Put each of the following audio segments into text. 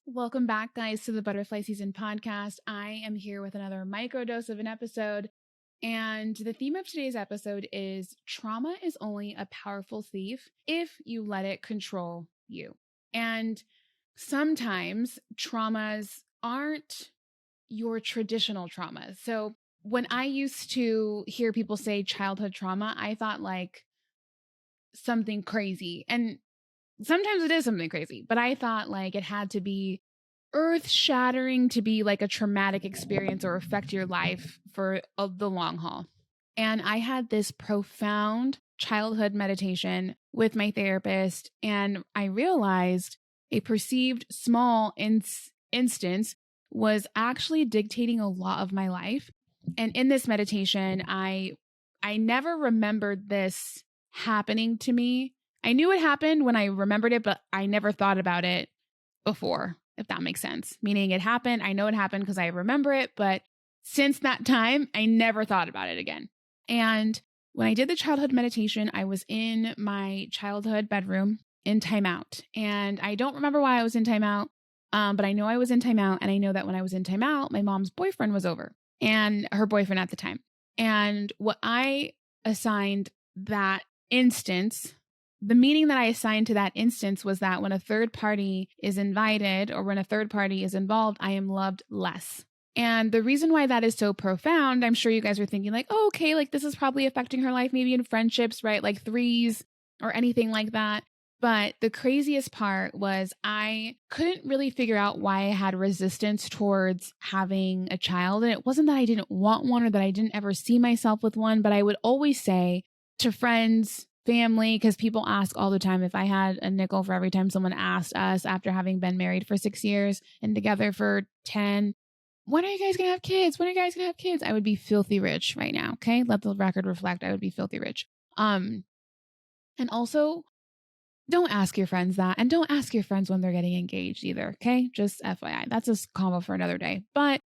Welcome back, guys, to the Butterfly Season podcast. I am here with another microdose of an episode. And the theme of today's episode is trauma is only a powerful thief if you let it control you. And sometimes traumas aren't your traditional traumas. So when I used to hear people say childhood trauma, I thought like something crazy. And sometimes it is something crazy, but I thought like it had to be earth shattering to be like a traumatic experience or affect your life for the long haul. And I had this profound childhood meditation with my therapist, and I realized a perceived small instance was actually dictating a lot of my life. And in this meditation, I never remembered this happening to me. I knew it happened when I remembered it, but I never thought about it before, if that makes sense. Meaning it happened. I know it happened because I remember it, but since that time, I never thought about it again. And when I did the childhood meditation, I was in my childhood bedroom in timeout. And I don't remember why I was in timeout, but I know I was in timeout. And I know that when I was in timeout, my mom's boyfriend was over, and her boyfriend at the time. And what I assigned that instance, the meaning that I assigned to that instance was that when a third party is invited or when a third party is involved, I am loved less. And the reason why that is so profound, I'm sure you guys are thinking like, oh, okay, like this is probably affecting her life, maybe in friendships, right? Like threes or anything like that. But the craziest part was I couldn't really figure out why I had resistance towards having a child. And it wasn't that I didn't want one or that I didn't ever see myself with one, but I would always say to friends, family, because people ask all the time if I had a nickel for every time someone asked us after having been married for 6 years and together for 10, when are you guys going to have kids? When are you guys going to have kids? I would be filthy rich right now. Okay. Let the record reflect. I would be filthy rich. And also don't ask your friends that, and don't ask your friends when they're getting engaged either. Okay. Just FYI, that's a combo for another day. But,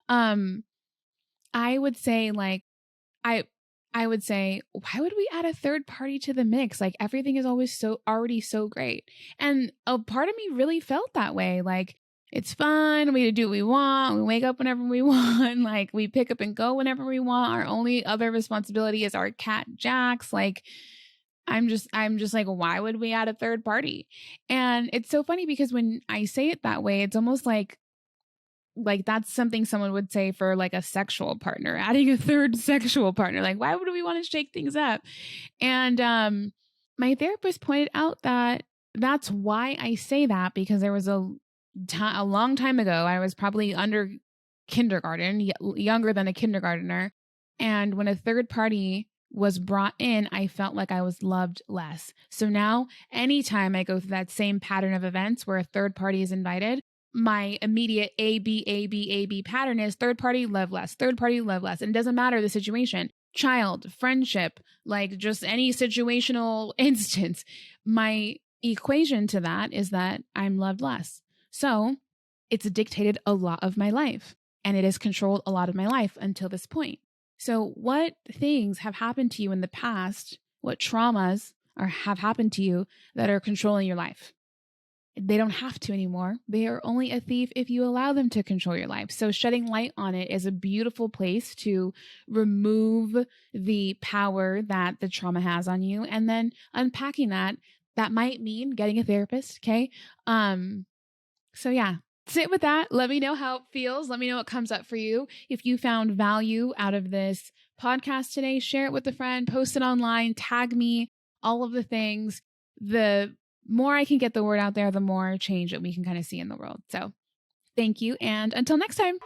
I would say like, I would say, why would we add a third party to the mix? Like everything is always already so great. And a part of me really felt that way. Like it's fun. We do what we want. We wake up whenever we want. Like we pick up and go whenever we want. Our only other responsibility is our cat Jax. Like I'm just like, why would we add a third party? And it's so funny because when I say it that way, it's almost like that's something someone would say for like a sexual partner, adding a third sexual partner. Like, why would we want to shake things up? And my therapist pointed out that that's why I say that, because there was a long time ago, I was probably under kindergarten, younger than a kindergartner. And when a third party was brought in, I felt like I was loved less. So now anytime I go through that same pattern of events where a third party is invited, my immediate A, B pattern is third party, love less, third party, love less. And it doesn't matter the situation, child, friendship, like just any situational instance. My equation to that is that I'm loved less. So it's dictated a lot of my life, and it has controlled a lot of my life until this point. So what things have happened to you in the past? What traumas have happened to you that are controlling your life? They don't have to anymore. They are only a thief if you allow them to control your life. So shedding light on it is a beautiful place to remove the power that the trauma has on you. And then unpacking that might mean getting a therapist. Okay. So yeah, sit with that. Let me know how it feels. Let me know what comes up for you. If you found value out of this podcast today, share it with a friend, post it online, tag me, all of the things. The more I can get the word out there, the more change that we can kind of see in the world. So thank you. And until next time.